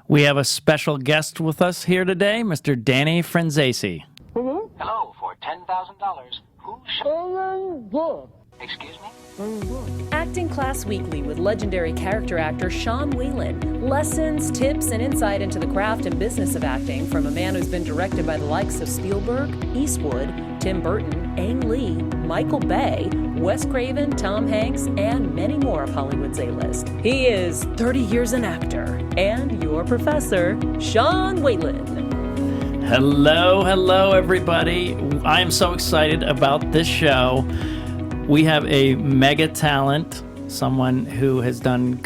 We have a special guest with us here today, Mr. Danny Franzese. Hello, for $10,000. Who Excuse me? Acting Class Weekly with legendary character actor Whalen. Lessons, tips, and insight into the craft and business of acting from a man who's been directed by the likes of Spielberg, Eastwood, Tim Burton, Ang Lee, Michael Bay, Wes Craven, Tom Hanks, and many more of Hollywood's A-list. He is 30 years an actor, and your professor, Whalen. Hello, everybody. I am so excited about this show. We have a mega talent, someone who has done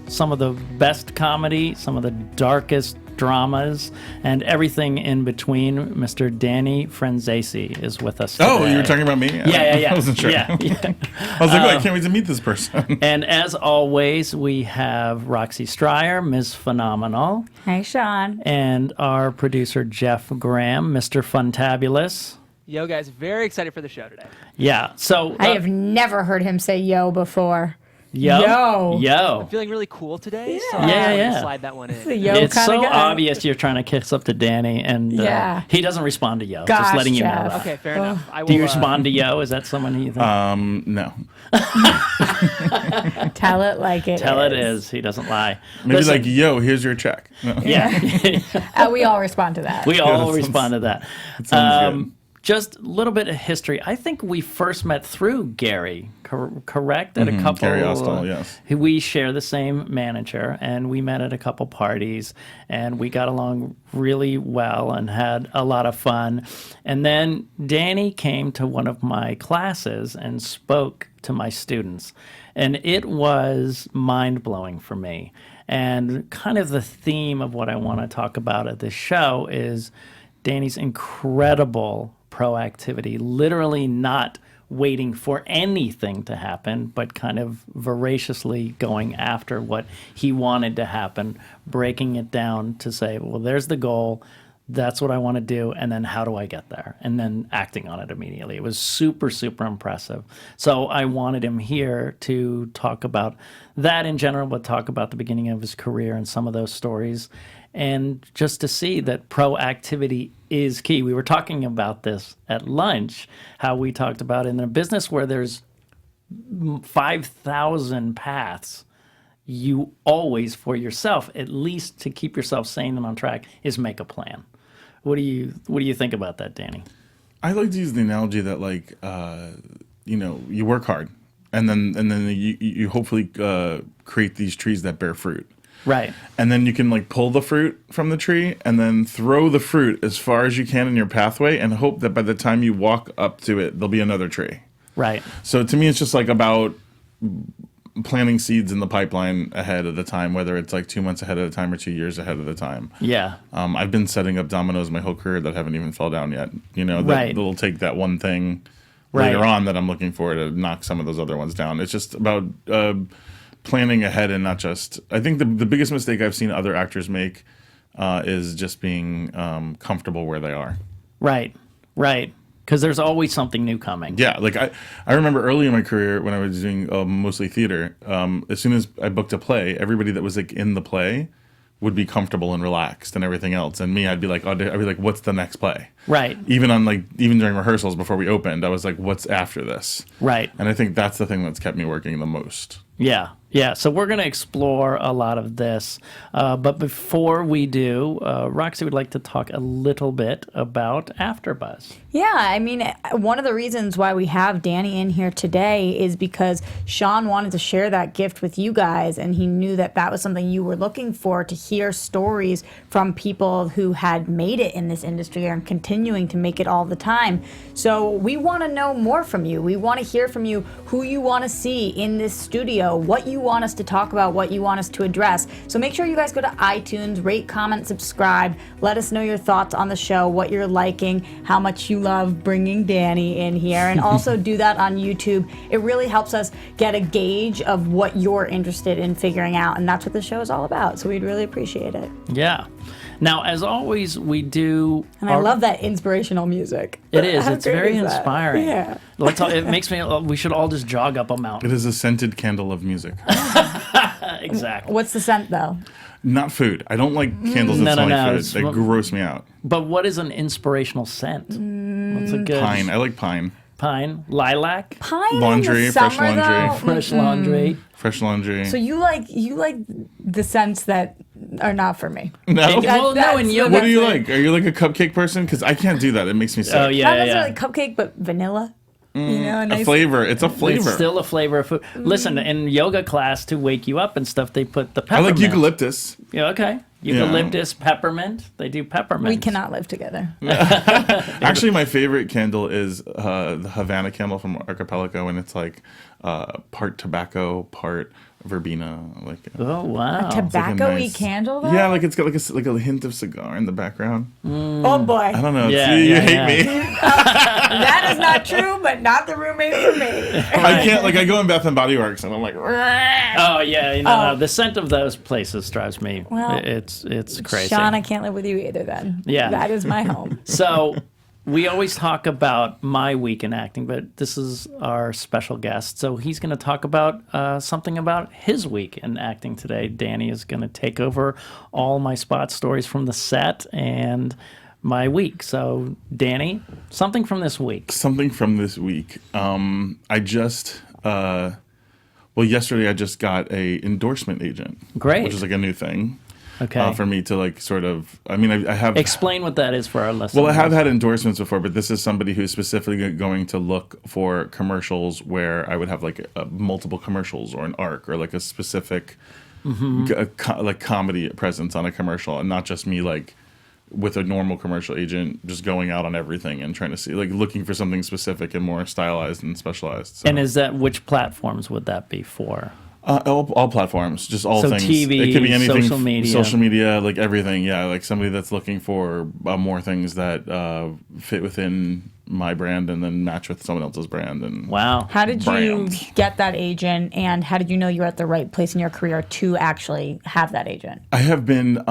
some of the best comedy, some of the darkest dramas, and everything in between. Mr. Danny Franzese is with us today. Oh, you were talking about me? Yeah. I wasn't sure. Yeah. I was like, I can't wait to meet this person. And as always, we have Roxy Striar, Ms. Phenomenal. Hey, Sean. And our producer, Jeff Graham, Mr. Funtabulous. Yo, guys, very excited for the show today. Yeah, so... I have never heard him say yo before. Yo. I'm feeling really cool today, so I'm going to slide that one in. It's so obvious you're trying to kiss up to Danny, and he doesn't respond to yo. Gosh, just letting you know Jeff. that. Okay, fair enough. I will, Do you respond to yo? Is that someone you think? No. Tell it like it is. Tell it is. He doesn't lie. Maybe Listen, like, yo, here's your check. No. Yeah. We all respond to that. We all respond to that. Sounds good. Just a little bit of history. I think we first met through Gary, correct? At a couple. Gary Austell, yes. We share the same manager, and we met at a couple parties, and we got along really well and had a lot of fun. And then Danny came to one of my classes and spoke to my students, and it was mind-blowing for me. And kind of the theme of what I want to talk about at this show is Danny's incredible proactivity, literally not waiting for anything to happen, but kind of voraciously going after what he wanted to happen, breaking it down to say, well, there's the goal, that's what I want to do, and then how do I get there? And then acting on it immediately. It was super, super impressive. So I wanted him here to talk about that in general, but talk about the beginning of his career and some of those stories, and just to see that proactivity is key. We were talking about this at lunch, how we talked about in a business where there's 5,000 paths, you always, for yourself, at least to keep yourself sane and on track, is make a plan. What do you think about that, Danny? I like to use the analogy that, like, you work hard, and then you hopefully create these trees that bear fruit. Right. And then you can, like, pull the fruit from the tree and then throw the fruit as far as you can in your pathway and hope that by the time you walk up to it, there'll be another tree. Right. So to me, it's just like about planting seeds in the pipeline ahead of the time, whether it's like 2 months ahead of the time or 2 years ahead of the time. Yeah. I've been setting up dominoes my whole career that haven't even fell down yet. That'll take that one thing later on that I'm looking for to knock some of those other ones down. It's just about planning ahead and not just... I think the biggest mistake I've seen other actors make is just being comfortable where they are. Right. Because there's always something new coming. Yeah, like I remember early in my career when I was doing mostly theater, as soon as I booked a play, everybody that was like in the play would be comfortable and relaxed and everything else. And me, I'd be like, what's the next play? Right. Even during rehearsals before we opened, I was like, what's after this? Right. And I think that's the thing that's kept me working the most. Yeah. So we're going to explore a lot of this. But before we do, Roxy would like to talk a little bit about AfterBuzz. Yeah, I mean, one of the reasons why we have Danny in here today is because Sean wanted to share that gift with you guys, and he knew that that was something you were looking for, to hear stories from people who had made it in this industry and continuing to make it all the time. So we want to know more from you. We want to hear from you who you want to see in this studio, what you want us to talk about, what you want us to address. So make sure you guys go to iTunes, rate, comment, subscribe. Let us know your thoughts on the show, what you're liking, how much you love bringing Danny in here, and also do that on YouTube. It really helps us get a gauge of what you're interested in figuring out, and that's what the show is all about. So we'd really appreciate it. Yeah. Now, as always, we do... And I love that inspirational music. It is. How It's great very is that? inspiring. Yeah. It makes me... We should all just jog up a mountain. It is a scented candle of music. Exactly. What's the scent, though? Not food. I don't like candles that smell like food. They gross me out. But what is an inspirational scent? What's a good Pine. I like pine. Pine, lilac, Pine laundry, fresh laundry, fresh laundry, fresh laundry. So you like the scents that are not for me. No. No, and yoga. What do you like? Are you like a cupcake person? Because I can't do that. It makes me sick. Oh yeah, Not necessarily cupcake, but vanilla. A flavor. It's a flavor. It's still a flavor of food. Listen, in yoga class to wake you up and stuff, they put the I peppermint. like eucalyptus. Yeah, okay. Eucalyptus, peppermint. They do peppermint. We cannot live together. Actually, my favorite candle is the Havana candle from Archipelago, and it's like part tobacco, part verbena. Like Oh wow! Tobacco-y candle, though? Yeah, like it's got like a hint of cigar in the background. Oh boy. I don't know. Yeah, you yeah, hate yeah. me. That is not true, but not the roommate for me. I can't. Like I go in Bath and Body Works, and I'm like. Oh yeah, no, the scent of those places drives me. Well, it's crazy. Sean, I can't live with you either then. Yeah. That is my home. So we always talk about my week in acting, but this is our special guest. So he's going to talk about something about his week in acting today. Danny is going to take over all my spot stories from the set and my week. So Danny, something from this week. Something from this week. I just... yesterday I just got a endorsement agent. Great. Which is like a new thing. Okay. For me to like sort of, I mean, I have... Explain what that is for our listeners. Well, I have had endorsements before, but this is somebody who's specifically going to look for commercials where I would have like multiple commercials or an arc or like a specific like comedy presence on a commercial, and not just me like with a normal commercial agent just going out on everything and trying to see, like looking for something specific and more stylized and specialized. So. And is that, which platforms would that be for? All platforms, just all so things. TV, it could be anything, social media, like everything. Yeah, like somebody that's looking for more things that fit within my brand and then match with someone else's brand. And wow, how did you get that agent, and how did you know you were at the right place in your career to actually have that agent? I have been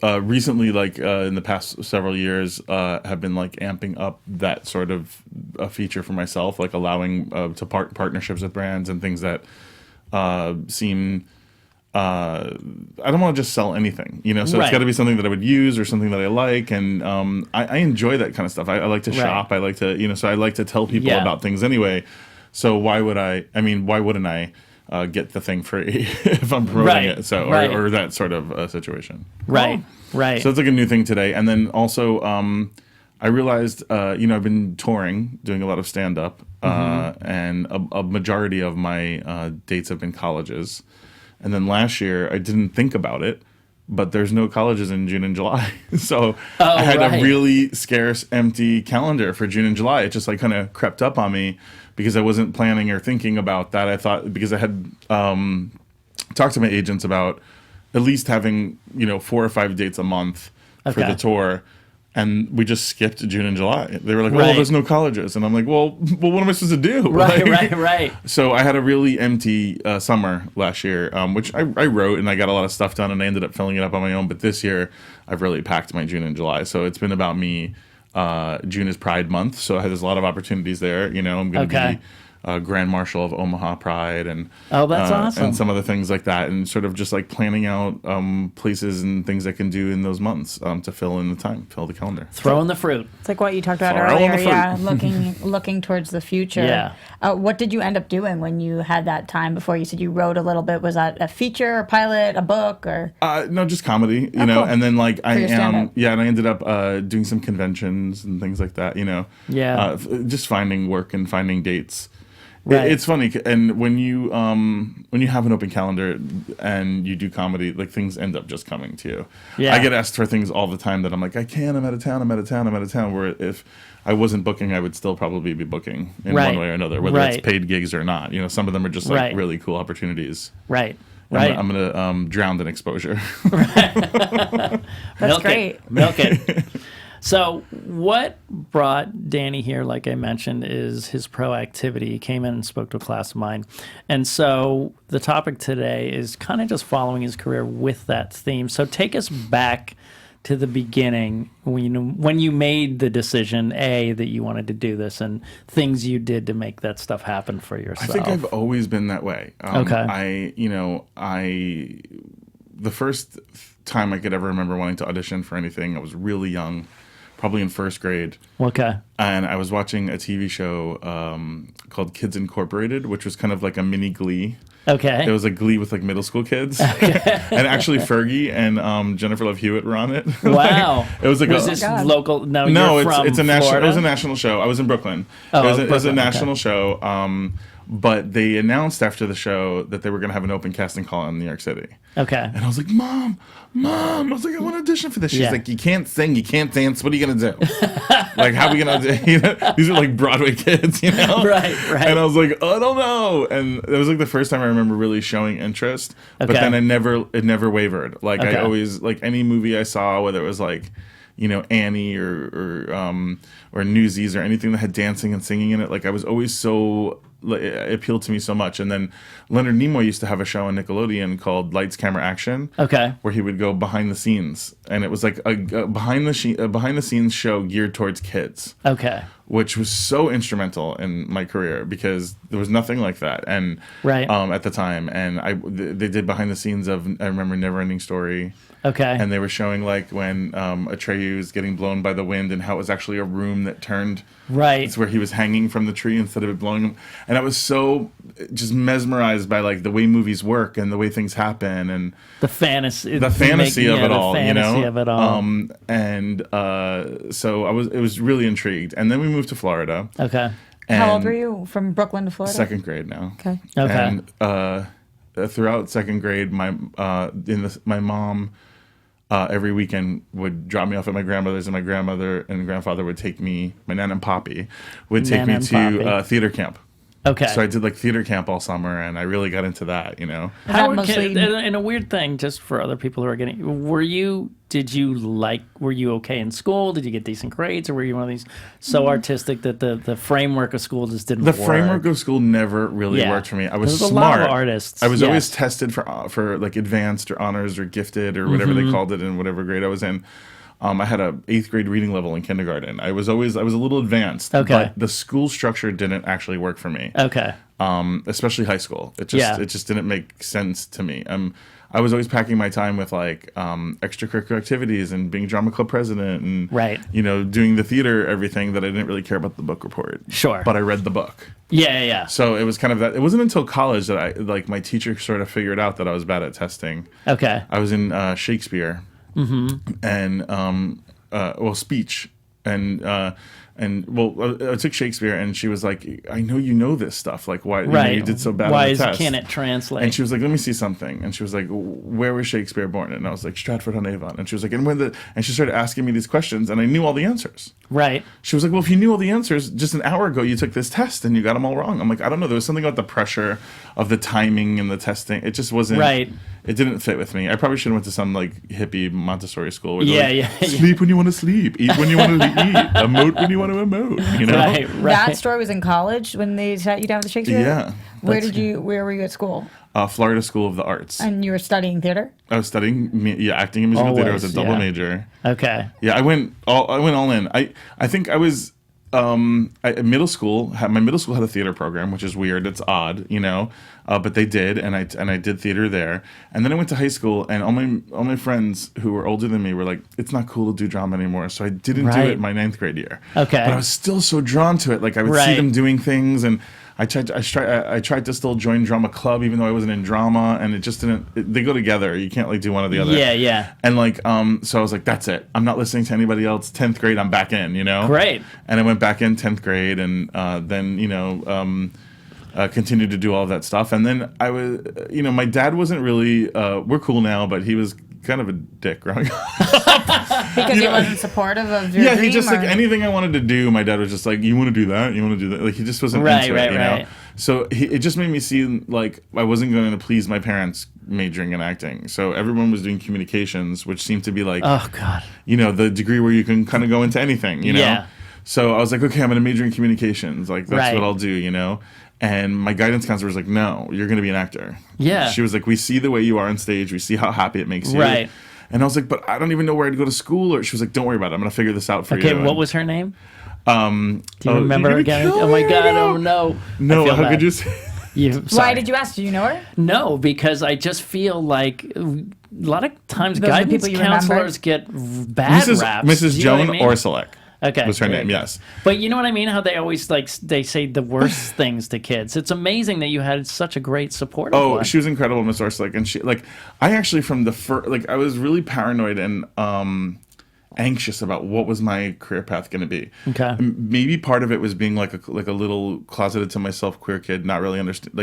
recently, like in the past several years, have been like amping up that sort of a feature for myself, like allowing to partnerships with brands and things that. Seem I don't want to just sell anything, you know, so It's got to be something that I would use or something that I like, and I enjoy that kind of stuff. I like to shop, I like to, you know, so I like to tell people about things anyway, so why wouldn't I get the thing free if I'm promoting it, so or that sort of situation. Right. So it's like a new thing today. And then also I realized, you know, I've been touring, doing a lot of stand-up, and a majority of my dates have been colleges. And then last year, I didn't think about it, but there's no colleges in June and July. So I had a really scarce, empty calendar for June and July. It just like kind of crept up on me because I wasn't planning or thinking about that. I thought, because I had talked to my agents about at least having, you know, 4 or 5 dates a month for the tour. And we just skipped June and July. They were like, "Well, there's no colleges," and I'm like, "Well, what am I supposed to do?" Right. So I had a really empty summer last year, which I wrote and I got a lot of stuff done, and I ended up filling it up on my own. But this year, I've really packed my June and July. So it's been about me. June is Pride Month, so there's a lot of opportunities there. You know, I'm going to be Grand Marshal of Omaha Pride, and that's awesome, and some other things like that, and sort of just like planning out places and things I can do in those months to fill in the time, fill the calendar, throwing the fruit. It's like what you talked about earlier, looking towards the future. Yeah. What did you end up doing when you had that time before? You said you wrote a little bit. Was that a feature, a pilot, a book, or no, just comedy, you know? Cool. And then like and I ended up doing some conventions and things like that, you know. Just finding work and finding dates. Right. It's funny, and when you have an open calendar and you do comedy, like things end up just coming to you. I get asked for things all the time that I'm like, I can't, I'm out of town. Where if I wasn't booking, I would still probably be booking in one way or another, whether it's paid gigs or not. You know, some of them are just like really cool opportunities. Right. I'm gonna drown in exposure. That's great. Milk it. So what brought Danny here, like I mentioned, is his proactivity. He came in and spoke to a class of mine. And so the topic today is kind of just following his career with that theme. So take us back to the beginning when you made the decision, that you wanted to do this, and things you did to make that stuff happen for yourself. I think I've always been that way. the first time I could ever remember wanting to audition for anything, I was really young, probably in first grade. Okay. And I was watching a TV show called Kids Incorporated, which was kind of like a mini Glee. Okay. It was like Glee with like middle school kids. And actually Fergie and Jennifer Love Hewitt were on it. Wow. It was like this local? No, it's a national. It was a national show. I was in Brooklyn. It was a national show. But they announced after the show that they were going to have an open casting call in New York City. Okay. And I was like, Mom. I was like, I want to audition for this. She's like, you can't sing, you can't dance. What are you going to do? Like, how are we going to do? You know, these are like Broadway kids, you know? Right. And I was like, oh, I don't know. And it was like the first time I remember really showing interest. But then it never wavered. Like, I always, like any movie I saw, whether it was like, you know, Annie or Newsies or anything that had dancing and singing in it, like I was always so, it appealed to me so much. And then Leonard Nimoy used to have a show on Nickelodeon called Lights, Camera, Action. Okay. Where he would go behind the scenes, and it was like a behind the scenes show geared towards kids. Okay. Which was so instrumental in my career because there was nothing like that, and at the time, and they did behind the scenes of, I remember, Neverending Story. Okay. And they were showing like when Atreyu was getting blown by the wind and how it was actually a room that turned. Right. It's where he was hanging from the tree instead of it blowing him. And I was so just mesmerized by like the way movies work and the way things happen and the fantasy of it all, you know. Of it all. So it was really intrigued. And then we moved to Florida. Okay. How old were you from Brooklyn to Florida? Second grade now. Okay. And throughout second grade, my mom every weekend would drop me off at my grandmother's, and my grandmother and grandfather would take me, my Nan and Poppy, would take me to theater camp. Okay. So I did like theater camp all summer, and I really got into that, you know. And a weird thing, just for other people who are getting, were you okay in school? Did you get decent grades, or were you one of these so artistic that the framework of school just didn't work? The framework of school never really worked for me. I was smart. A lot of artists. I was always tested for like advanced or honors or gifted or whatever they called it in whatever grade I was in. I had a 8th grade reading level in kindergarten. I was a little advanced. Okay. But the school structure didn't actually work for me. Okay. Especially high school. It just didn't make sense to me. I was always packing my time with like extracurricular activities and being drama club president and you know, doing the theater, everything that I didn't really care about the book report. Sure. But I read the book. Yeah. So it was kind of that. It wasn't until college that my teacher sort of figured out that I was bad at testing. Okay. I was in Shakespeare. And speech I took Shakespeare, and she was like, I know you know this stuff, like why you did so bad on the test. Can it translate? And she was like, let me see something. And she was like, where was Shakespeare born? And I was like, Stratford-on-Avon. And she was like, and she started asking me these questions, and I knew all the answers. Right. She was like, well, if you knew all the answers, just an hour ago you took this test and you got them all wrong. I'm like, I don't know, there was something about the pressure of the timing and the testing. It just wasn't it didn't fit with me. I probably should have went to some like hippie Montessori school where sleep when you want to sleep, eat when you want to eat, emote when you want to emote. You know? Right. That story was in college when they sat you down with the Shakespeare? Yeah. Where were you at school? Florida School of the Arts. And you were studying theater? I was studying acting and musical theater. I was a double major. Okay. Yeah, I went all in. I think I was middle school. My middle school had a theater program, which is weird. It's odd, you know. But they did, and I did theater there. And then I went to high school, and all my friends who were older than me were like, "It's not cool to do drama anymore." So I didn't do it my 9th grade year. Okay. But I was still so drawn to it. Like I would see them doing things, and I tried to still join drama club, even though I wasn't in drama, and it just didn't. They go together. You can't like do one or the other. Yeah. And like, so I was like, that's it. I'm not listening to anybody else. 10th grade, I'm back in. You know. Great. And I went back in 10th grade, and then you know. Continued to do all of that stuff. And then I was, you know, my dad wasn't really, we're cool now, but he was kind of a dick growing up. Because he wasn't supportive of your dream? He just, like, anything I wanted to do, my dad was just like, you want to do that? You want to do that? Like, he just wasn't into it, you know? So it just made me see, like, I wasn't going to please my parents majoring in acting. So everyone was doing communications, which seemed to be like, oh, God. You know, the degree where you can kind of go into anything, you know? Yeah. So I was like, okay, I'm going to major in communications. Like, that's what I'll do, you know? And my guidance counselor was like, no, you're going to be an actor. Yeah. She was like, we see the way you are on stage. We see how happy it makes you. Right. And I was like, but I don't even know where I'd go to school. Or she was like, don't worry about it. I'm going to figure this out for you. Okay, what was her name? Do you remember again? Oh, my God. Oh, no. No, how could you say? Why did you ask? Do you know her? No, because I just feel like a lot of times guidance counselors get bad raps. Mrs. Joan Orsolek. Okay, was her name, yes. But you know what I mean? How they always they say the worst things to kids. It's amazing that you had such a great support. She was incredible, Miss Orsolek, and I actually from the first I was really paranoid and anxious about what was my career path going to be. Okay, maybe part of it was being like a little closeted to myself queer kid, not really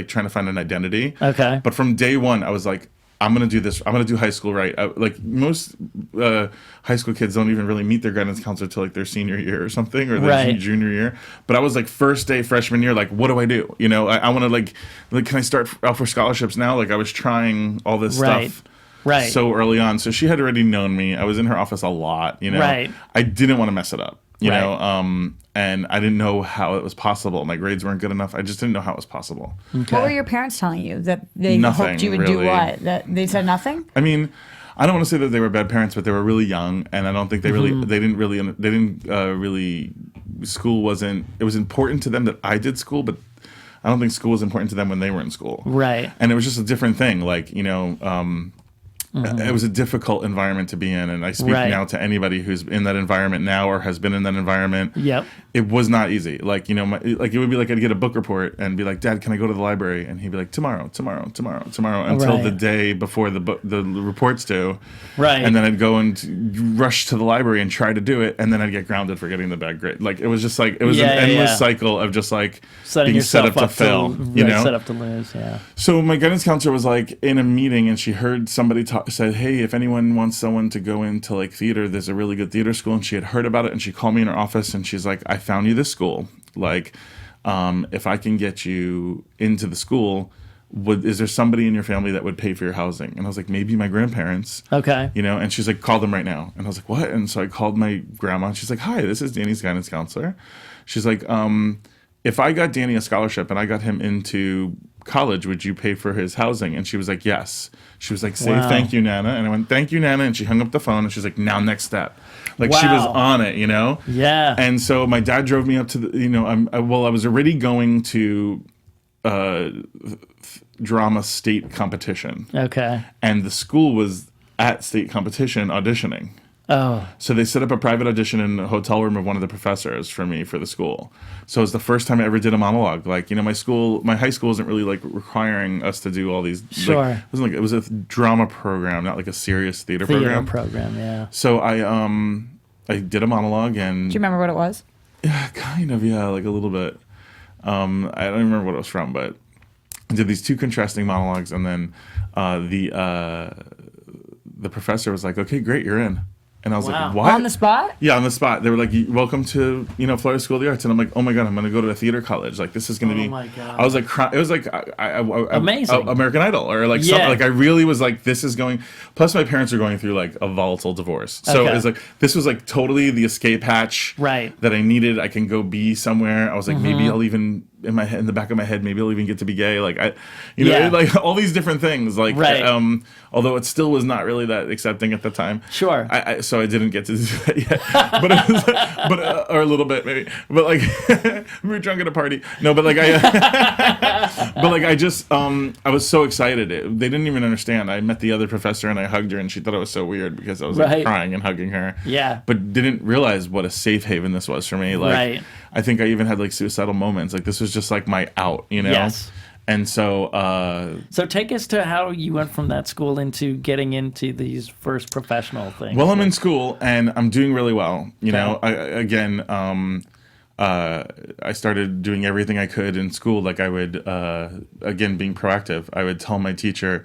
trying to find an identity. Okay, but from day one, I was like, I'm going to do this. I'm going to do high school right. Most high school kids don't even really meet their guidance counselor till their senior year or something, or their junior year. But I was first day freshman year, what do I do? I want to can I start out for scholarships now? I was trying all this stuff so early on. So she had already known me. I was in her office a lot, I didn't want to mess it up, and I didn't know how it was possible. My grades weren't good enough. I just didn't know how it was possible. Okay. What were your parents telling you? That they hoped you would do what? That they said nothing? I mean, I don't want to say that they were bad parents, but they were really young, and I don't think they school wasn't, it was important to them that I did school, but I don't think school was important to them when they were in school. Right. And it was just a different thing. It was a difficult environment to be in, and I speak now to anybody who's in that environment now or has been in that environment. Yep. It was not easy. It would be I'd get a book report and be like, Dad, can I go to the library? And he'd be like, tomorrow, until the day before the report's due. Right. And then I'd go and rush to the library and try to do it, and then I'd get grounded for getting the bad grade. It was just an endless cycle of just being set up to fail. Set up to lose. Yeah. So my guidance counselor was in a meeting, and she heard somebody said, hey, if anyone wants someone to go into theater, there's a really good theater school. And she had heard about it, and she called me in her office, and she's like, I found you this school. If I can get you into the school, is there somebody in your family that would pay for your housing? And I was like, maybe my grandparents. Okay. And she's like, call them right now. And I was like, what? And so I called my grandma, and she's like, hi, this is Danny's guidance counselor. She's like, if I got Danny a scholarship and I got him into college, would you pay for his housing? And she was like, yes. She was like, say thank you, Nana. And I went, thank you, Nana. And she hung up the phone, and she's like, now next step. She was on it, Yeah. And so my dad drove me up to the, I was already going to drama state competition. Okay. And the school was at state competition auditioning. Oh. So they set up a private audition in the hotel room of one of the professors for me for the school. So it was the first time I ever did a monologue. My high school isn't really requiring us to do all these. Sure. It was a drama program, not a serious theater program. Yeah. So I did a monologue, and do you remember what it was? Yeah, kind of. Yeah, a little bit. I don't remember what it was from, but I did these two contrasting monologues, and then the professor was like, "Okay, great, you're in." And I was like, what? On the spot? Yeah, on the spot. They were like, welcome to, Florida School of the Arts. And I'm like, oh my God, I'm going to go to a theater college. This is going to be. Oh my God. I was like, it was amazing. American Idol. Or something. I really was like, this is going. Plus, my parents are going through a volatile divorce. So it was this was totally the escape hatch that I needed. I can go be somewhere. I was like, maybe I'll even. In the back of my head, maybe I'll even get to be gay. All these different things. Although it still was not really that accepting at the time. Sure. So I didn't get to do that yet. But it was, or a little bit maybe. But we were drunk at a party. No, but I just I was so excited. They didn't even understand. I met the other professor and I hugged her, and she thought it was so weird because I was crying and hugging her. Yeah. But didn't realize what a safe haven this was for me. I think I even had suicidal moments. This was just my out, Yes. And so so take us to how you went from that school into getting into these first professional things. Well, I'm in school and I'm doing really well. I started doing everything I could in school. I would again, being proactive, I would tell my teacher,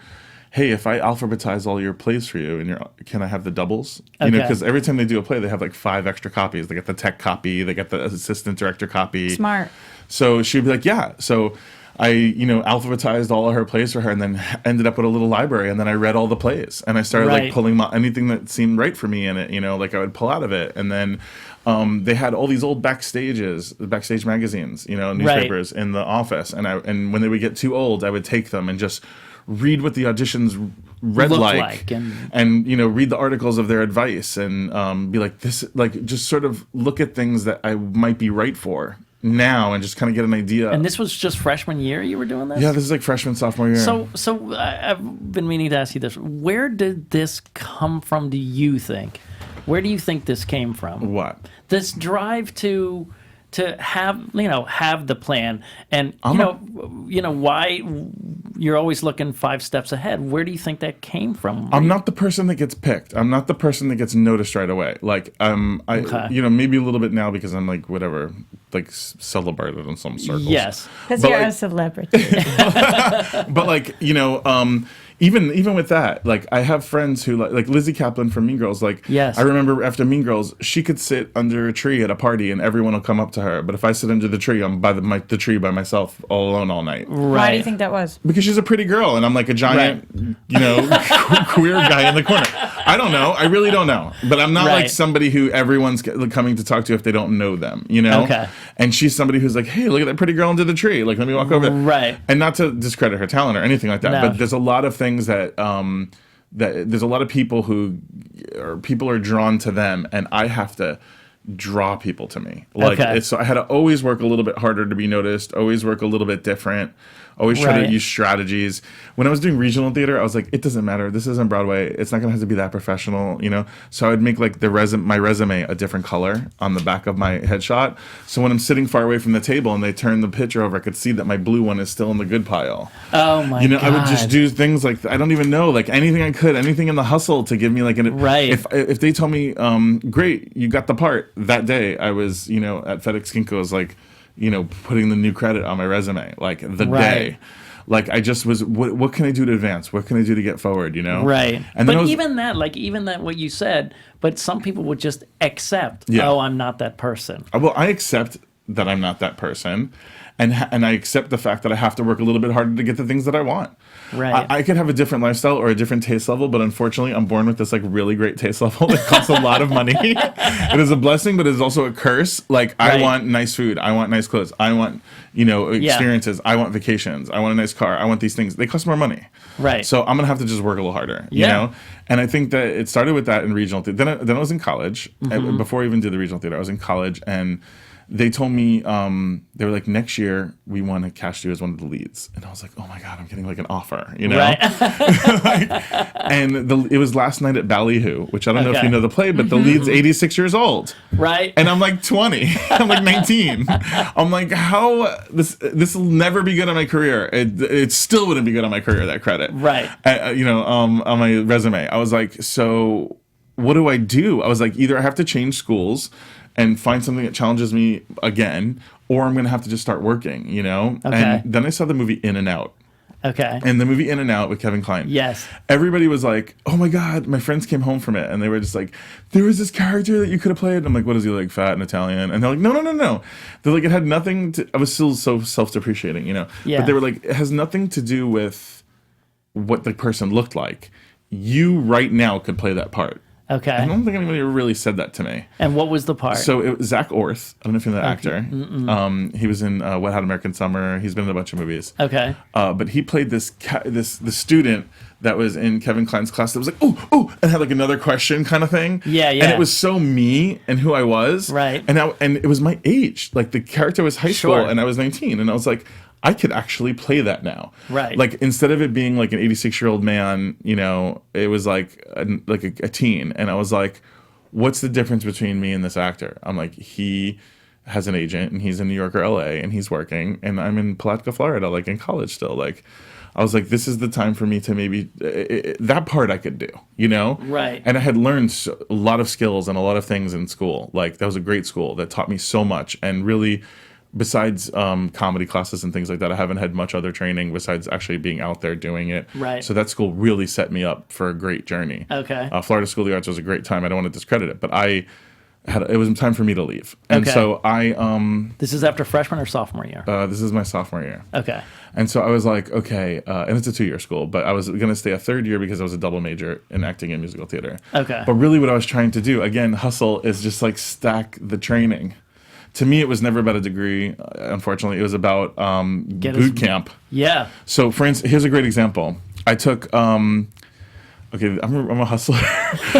hey, if I alphabetize all your plays for you, and can I have the doubles? Because every time they do a play, they have 5 extra copies. They get the tech copy, they get the assistant director copy. Smart. So she'd be like, yeah. So I, alphabetized all of her plays for her, and then ended up with a little library, and then I read all the plays, and I started pulling anything that seemed right for me in it. I would pull out of it, and then they had all these old backstage magazines, newspapers in the office, and when they would get too old, I would take them and just read what the auditions read and read the articles of their advice, and be this, just sort of look at things that I might be right for, now and just kind of get an idea. And this was just freshman year you were doing this? Yeah, this is like freshman, sophomore year. So I've been meaning to ask you this. Where did this come from, do you think? Where do you think this came from? What? This drive to have the plan, and why you're always looking 5 steps ahead. Where do you think that came from? I'm not the person that gets picked. I'm not the person that gets noticed right away. Like maybe a little bit now because I'm like whatever, like celebrated in some circles. Yes, because you're a celebrity. But like even with that, like I have friends who like Lizzie Kaplan from Mean Girls. Like, yes. I remember after Mean Girls, she could sit under a tree at a party and everyone will come up to her. But if I sit under the tree, I'm by the tree by myself, all alone all night. Right. Why do you think that was? Because she's a pretty girl and I'm like a giant, queer guy in the corner. I don't know. I really don't know. But I'm not like somebody who everyone's coming to talk to if they don't know them. Okay. And she's somebody who's like, hey, look at that pretty girl under the tree. Like, let me walk over there. Right. And not to discredit her talent or anything like that, but there's a lot of things that there's a lot of people people are drawn to them, and I have to draw people to me. Like, so I had to always work a little bit harder to be noticed, always work a little bit different, always try to use strategies. When I was doing regional theater, I was like, it doesn't matter. This isn't Broadway. It's not going to have to be that professional, So I would make like my resume a different color on the back of my headshot. So when I'm sitting far away from the table and they turn the picture over, I could see that my blue one is still in the good pile. Oh my God. I would just do things like, I don't even know, like anything I could, anything in the hustle to give me like if they told me, great, you got the part that day, I was, at FedEx Kinko's like, putting the new credit on my resume, like the day. Like I just was, what can I do to advance? What can I do to get forward, Right. And but even that, what you said, but some people would just accept, oh, I'm not that person. Well, I accept that I'm not that person. And I accept the fact that I have to work a little bit harder to get the things that I want. Right. I could have a different lifestyle or a different taste level, but unfortunately, I'm born with this like really great taste level that costs a lot of money. It is a blessing, but it is also a curse. Like I want nice food, I want nice clothes, I want experiences, I want vacations, I want a nice car, I want these things. They cost more money. Right. So I'm gonna have to just work a little harder. You know. And I think that it started with that in regional theater. Then I was in college. Mm-hmm. Before I even did the regional theater, I was in college and. They told me, they were like, next year, we want to cast you as one of the leads. And I was like, oh my God, I'm getting like an offer, Right. And it was last night at Ballyhoo, which I don't know if you know the play, but the lead's 86 years old. Right. And I'm like 20. I'm like 19. I'm like, how, this will never be good on my career. It still wouldn't be good on my career, that credit. Right. On my resume. I was like, so what do? I was like, either I have to change schools and find something that challenges me again, or I'm going to have to just start working, Okay. And then I saw the movie In and Out. Okay. And the movie In and Out with Kevin Kline. Yes. Everybody was like, oh my God, my friends came home from it. And they were just like, there was this character that you could have played. And I'm like, what is he, like fat and Italian? And they're like, no. They're like, it had nothing to, I was still so self-depreciating, Yeah. But they were like, it has nothing to do with what the person looked like. You right now could play that part. Okay. I don't think anybody really said that to me. And what was the part? So it was Zach Orth. I don't know if you know the actor. He was in Wet Hot American Summer. He's been in a bunch of movies. Okay. But he played the student that was in Kevin Kline's class that was like, oh, and had like another question kind of thing. Yeah. And it was so me and who I was. Right. And it was my age. Like the character was high school and I was 19. And I was like, I could actually play that now. Right. Like instead of it being like an 86-year-old man, it was like a teen. And I was like, what's the difference between me and this actor? I'm like, he has an agent and he's in New York or LA and he's working and I'm in Palatka, Florida, like in college still. Like I was like, this is the time for me to maybe that part I could do, Right. And I had learned a lot of skills and a lot of things in school. Like that was a great school that taught me so much and really. Besides comedy classes and things like that, I haven't had much other training besides actually being out there doing it. Right. So that school really set me up for a great journey. Okay. Florida School of the Arts was a great time. I don't want to discredit it, but it was time for me to leave. And so This is after freshman or sophomore year? This is my sophomore year. Okay. And so I was like, okay, and it's a 2-year school, but I was going to stay a third year because I was a double major in acting and musical theater. Okay. But really what I was trying to do, again, hustle, is just like stack the training. To me, it was never about a degree. Unfortunately, it was about boot camp. Yeah. So, for instance, here's a great example. I took a okay, I'm a hustler.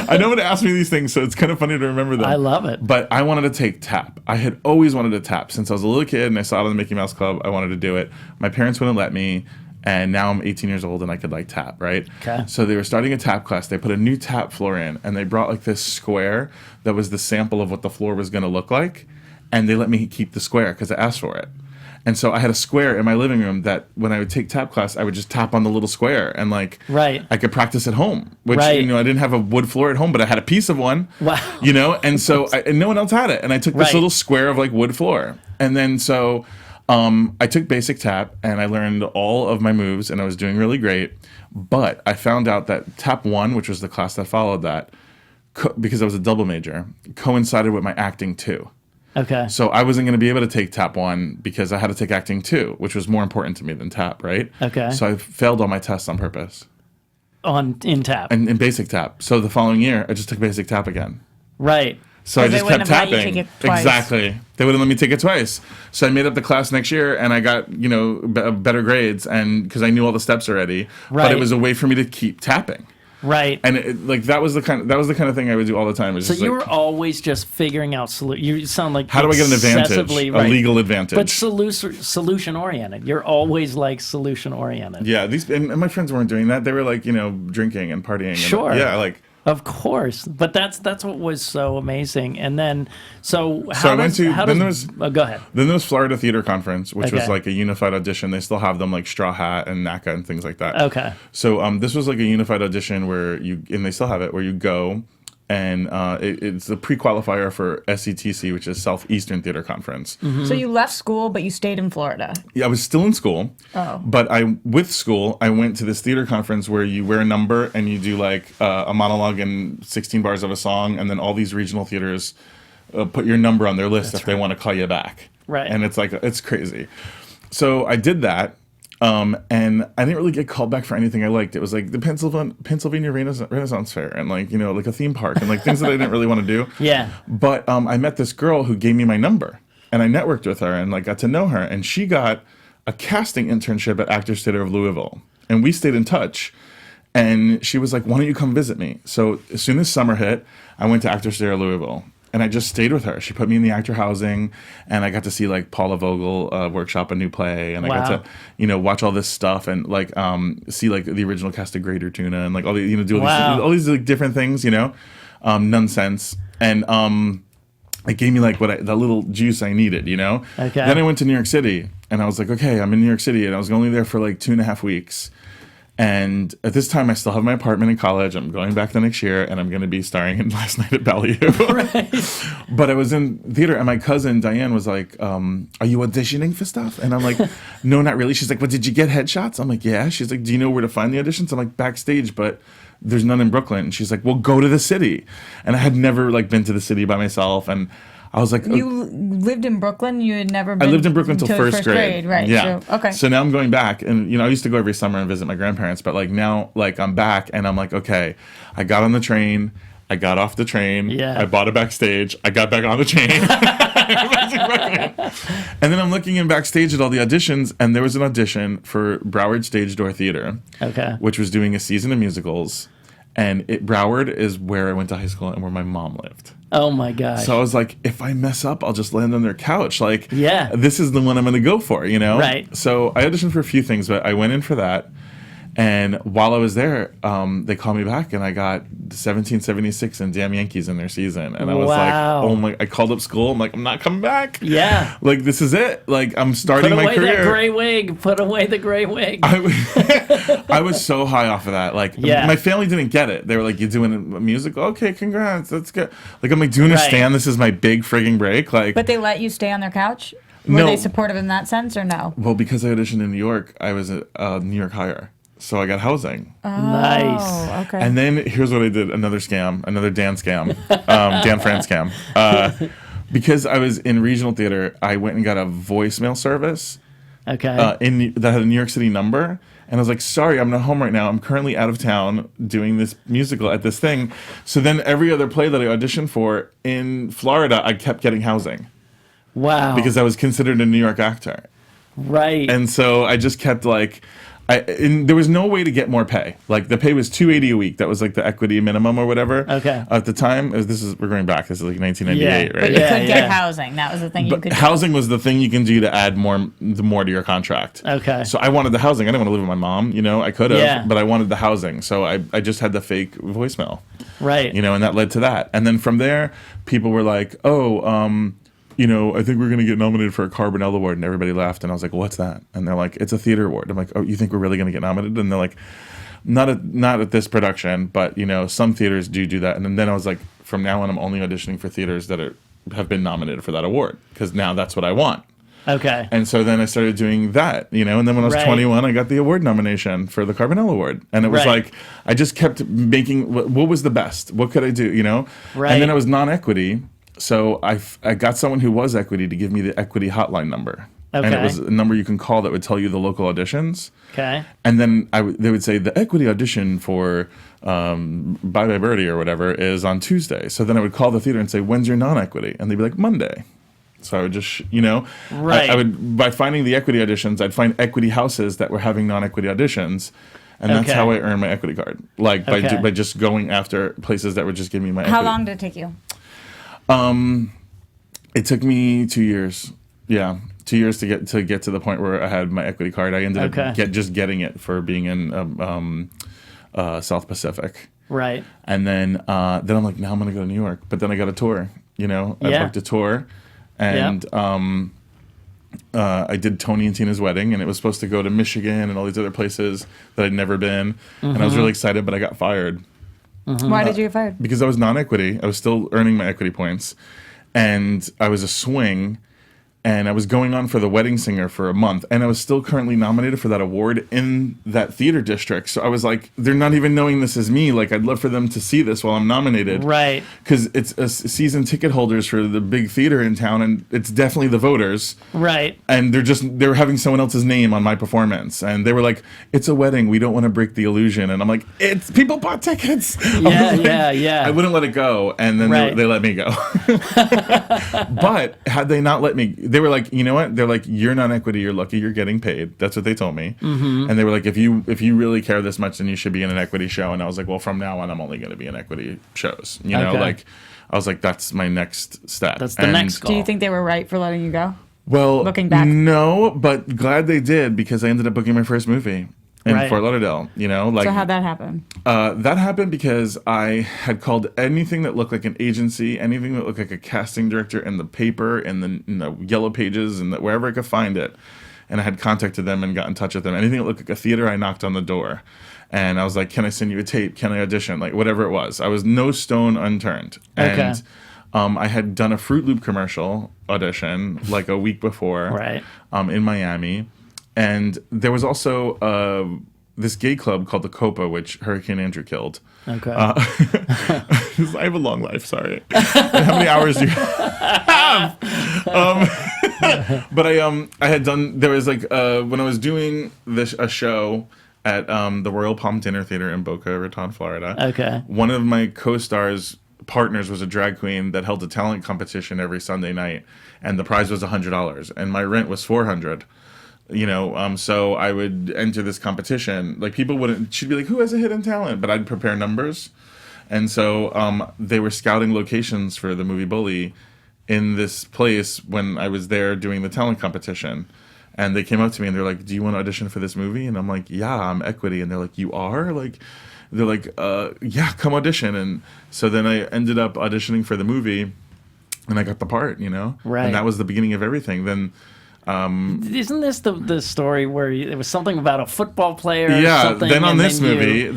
I know when to ask me these things, so it's kind of funny to remember them. I love it. But I wanted to take tap. I had always wanted to tap. Since I was a little kid and I saw it on the Mickey Mouse Club, I wanted to do it. My parents wouldn't let me. And now I'm 18 years old and I could like tap, right? Okay. So they were starting a tap class. They put a new tap floor in and they brought like this square that was the sample of what the floor was going to look like. And they let me keep the square because I asked for it. And so I had a square in my living room that when I would take tap class, I would just tap on the little square and like I could practice at home, which, you know, I didn't have a wood floor at home, but I had a piece of one, you know, and so and no one else had it. And I took this little square of like wood floor. And then so I took basic tap and I learned all of my moves and I was doing really great. But I found out that tap 1, which was the class that followed that, because I was a double major, coincided with my acting 2. Okay. So I wasn't going to be able to take tap 1 because I had to take acting 2, which was more important to me than tap, right? Okay. So I failed all my tests on purpose. In tap. And in basic tap. So the following year, I just took basic tap again. Right. So I just kept tapping. Exactly. They wouldn't let me take it twice. So I made up the class next year and I got, you know, better grades and because I knew all the steps already. Right. But it was a way for me to keep tapping. Right. And that was the kind of thing I would do all the time. So you were always just figuring out you sound like how do I get an advantage, a legal advantage? But solution oriented. You're always like solution oriented. Yeah, and my friends weren't doing that. They were like, you know, drinking and partying. Sure. And, yeah, like of course, but that's what was so amazing. And then, go ahead. Then there was Florida Theater Conference, which was like a unified audition. They still have them like Straw Hat and NACA and things like that. Okay. So this was like a unified audition where and they still have it, where you go and it's the pre-qualifier for SETC, which is Southeastern Theater Conference. Mm-hmm. So you left school, but you stayed in Florida. Yeah, I was still in school. Oh. But with school, I went to this theater conference where you wear a number and you do like a monologue and 16 bars of a song, and then all these regional theaters put your number on their list if they want to call you back. Right. And it's crazy. So I did that. And I didn't really get called back for anything I liked. It was like the Pennsylvania Renaissance Fair and like, you know, like a theme park and like things that I didn't really want to do. Yeah. But I met this girl who gave me my number and I networked with her and like got to know her, and she got a casting internship at Actors Theater of Louisville, and we stayed in touch. And she was like, why don't you come visit me? So as soon as summer hit, I went to Actors Theater of Louisville. And I just stayed with her. She put me in the actor housing, and I got to see like Paula Vogel workshop a new play, and I got to, you know, watch all this stuff and like see like the original cast of Greater Tuna and like all the, you know, do all these like different things, you know, nonsense. And it gave me like the little juice I needed, you know. Okay. Then I went to New York City, and I was like, okay, I'm in New York City, and I was only there for like 2.5 weeks. And at this time, I still have my apartment in college. I'm going back the next year, and I'm going to be starring in Last Night at Bellevue. Right. But I was in theater, and my cousin Diane was like, are you auditioning for stuff? And I'm like, no, not really. She's like, well, did you get headshots? I'm like, yeah. She's like, do you know where to find the auditions? I'm like, backstage, but there's none in Brooklyn. And she's like, well, go to the city. And I had never like been to the city by myself, and I was like, you lived in Brooklyn? You had never been? I lived in Brooklyn until first grade. Right. Yeah. So, okay. So now I'm going back, and you know, I used to go every summer and visit my grandparents, but like now, like I'm back, and I'm like, okay, I got on the train, I got off the train, I bought a backstage, I got back on the train. And then I'm looking in backstage at all the auditions, and there was an audition for Broward Stage Door Theater, which was doing a season of musicals. And Broward is where I went to high school and where my mom lived. Oh my gosh. So I was like, if I mess up, I'll just land on their couch. Like, this is the one I'm going to go for, you know? Right. So I auditioned for a few things, but I went in for that. And while I was there, they called me back, and I got 1776 and Damn Yankees in their season. And I was like, oh my, I called up school. I'm like, I'm not coming back. Yeah. Like, this is it. Like, I'm starting my career. Put away that gray wig. Put away the gray wig. I was so high off of that. Like, my family didn't get it. They were like, you're doing a musical? Okay, congrats. That's good. Like, I'm like, do you understand this is my big frigging break? Like, but they let you stay on their couch? Were they supportive in that sense, or no? Well, because I auditioned in New York, I was a New York hire. So I got housing. Oh, nice. Okay. And then here's what I did. Another scam. Another Dan scam. Dan Franz scam. Because I was in regional theater, I went and got a voicemail service. Okay. That had a New York City number. And I was like, sorry, I'm not home right now. I'm currently out of town doing this musical at this thing. So then every other play that I auditioned for in Florida, I kept getting housing. Wow. Because I was considered a New York actor. Right. And so I just kept like... and there was no way to get more pay. Like the pay was $280 a week. That was like the equity minimum or whatever. Okay. At the time, we're going back. This is like 1998, right? But you couldn't get housing. That was the thing you could. Housing was the thing you can do to add more to your contract. Okay. So I wanted the housing. I didn't want to live with my mom. I could have, but I wanted the housing. So I just had the fake voicemail. Right. And that led to that. And then from there, people were like, I think we're going to get nominated for a Carbonell Award. And everybody laughed. And I was like, well, what's that? And they're like, it's a theater award. I'm like, oh, you think we're really going to get nominated? And they're like, not at this production, but, some theaters do that. And then I was like, from now on, I'm only auditioning for theaters that have been nominated for that award. Because now that's what I want. Okay. And so then I started doing that, and then when I was 21, I got the award nomination for the Carbonell Award. And it was like, I just kept making, what was the best? What could I do, Right. And then I was non-equity. So I got someone who was equity to give me the equity hotline number. Okay. And it was a number you can call that would tell you the local auditions. Okay. And then they would say the equity audition for Bye Bye Birdie or whatever is on Tuesday. So then I would call the theater and say, when's your non-equity? And they'd be like, Monday. So I would just, right. I would, by finding the equity auditions, I'd find equity houses that were having non-equity auditions. And that's how I earned my equity card. Like by just going after places that would just give me my equity. How long did it take you? It took me 2 years. Yeah, 2 years to get to the point where I had my equity card. I ended up just getting it for being in South Pacific. Right. And then I'm like, now I'm gonna go to New York. But then I got a tour. I booked a tour, and I did Tony and Tina's wedding, and it was supposed to go to Michigan and all these other places that I'd never been. Mm-hmm. And I was really excited, but I got fired. Mm-hmm. Why did you get fired? Because I was non-equity. I was still earning my equity points. And I was a swing. And I was going on for the wedding singer for a month. And I was still currently nominated for that award in that theater district. So I was like, they're not even knowing this is me. Like, I'd love for them to see this while I'm nominated. Right. Because it's a season ticket holders for the big theater in town. And it's definitely the voters. Right. And they were having someone else's name on my performance. And they were like, it's a wedding. We don't want to break the illusion. And I'm like, it's people bought tickets. Yeah. I wouldn't let it go. And then they let me go. But had they not let me, they were like, you know what? They're like, you're non-equity. You're lucky you're getting paid. That's what they told me. Mm-hmm. And they were like, if you really care this much, then you should be in an equity show. And I was like, well, from now on, I'm only going to be in equity shows. I was like, that's my next step. That's the next goal. Do you think they were right for letting you go? Well, looking back, no, but glad they did because I ended up booking my first movie in Fort Lauderdale. So how'd that happen? That happened because I had called anything that looked like an agency, anything that looked like a casting director in the paper, in the yellow pages, and wherever I could find it. And I had contacted them and got in touch with them. Anything that looked like a theater, I knocked on the door. And I was like, can I send you a tape? Can I audition? Like, whatever it was. I was no stone unturned. Okay. And I had done a Fruit Loop commercial audition like a week before in Miami. And there was also this gay club called the Copa, which Hurricane Andrew killed. Okay. I have a long life, sorry. How many hours do you have? But I had done, there was like, when I was doing a show at the Royal Palm Dinner Theater in Boca Raton, Florida. Okay. One of my co-stars' partners was a drag queen that held a talent competition every Sunday night. And the prize was $100. And my rent was $400. So I would enter this competition. Like she'd be like, who has a hidden talent? But I'd prepare numbers. And so they were scouting locations for the movie Bully in this place when I was there doing the talent competition. And they came up to me and they're like, do you want to audition for this movie? And I'm like, yeah, I'm equity. And they're like, you are? They're like, yeah, come audition. And so then I ended up auditioning for the movie and I got the part, Right. And that was the beginning of everything. Then isn't this the story where it was something about a football player? Yeah. Or something, then on this movie,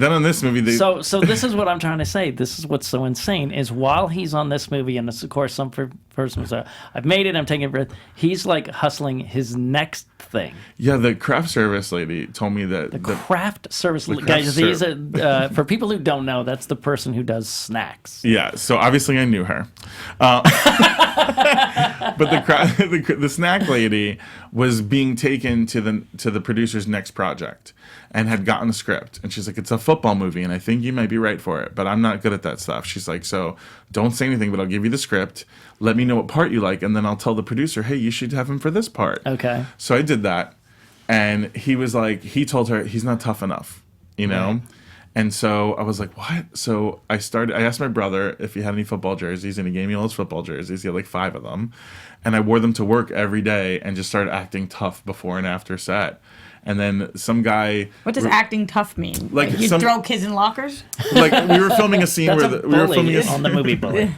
so this is what I'm trying to say. This is what's so insane is while he's on this movie, and this, of course, some person was, I've made it, I'm taking a breath. He's like hustling his next thing. Yeah, the craft service lady told me that the craft service guys. These are for people who don't know. That's the person who does snacks. Yeah. So obviously I knew her. But the snack lady was being taken to the producer's next project and had gotten a script. And she's like, it's a football movie, and I think you might be right for it, but I'm not good at that stuff. She's like, so don't say anything, but I'll give you the script. Let me know what part you like, and then I'll tell the producer, hey, you should have him for this part. Okay. So I did that. And he was like, he told her he's not tough enough, you know? Right. And so I was like, what? So I asked my brother if he had any football jerseys, and he gave me all his football jerseys. He had like 5 of them. And I wore them to work every day and just started acting tough before and after set. And then some guy... What does acting tough mean? Like you throw kids in lockers? Like, we were filming a scene where... we were filming on the movie Bully.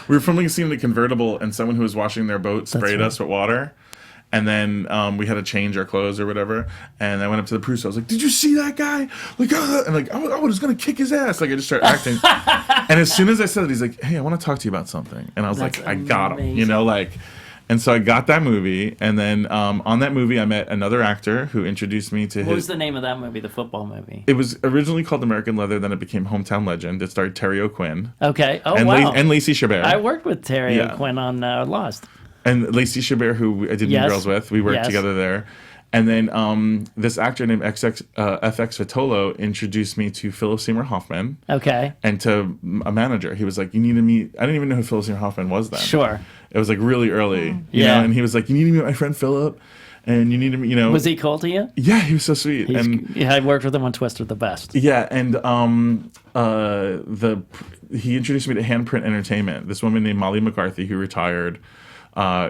We were filming a scene in a convertible, and someone who was washing their boat sprayed us with water. And then we had to change our clothes or whatever. And I went up to the producer. I was like, "Did you see that guy?" Like, and like, I was gonna kick his ass. Like, I just started acting. And as soon as I said it, he's like, "Hey, I want to talk to you about something." And I was like, "I got him," you know, like. And so I got that movie, and then on that movie, I met another actor who introduced me to his... What was the name of that movie, the football movie? It was originally called American Leather, then it became Hometown Legend. It starred Terry O'Quinn. Okay. Oh, and wow. And Lacey Chabert. I worked with Terry O'Quinn on Lost. And Lacey Chabert, who I did Mean Girls with, we worked together there. And then this actor named FX Vitolo introduced me to Philip Seymour Hoffman. Okay. And to a manager. He was like, "You need to meet..." I didn't even know who Philip Seymour Hoffman was then. Sure. It was like really early. You know? And he was like, "You need to meet my friend Philip. And you need to meet..." You know. Was he cool to you? Yeah, he was so sweet. I worked with him on Twister the Best. Yeah, and he introduced me to Handprint Entertainment. This woman named Molly McCarthy, who retired.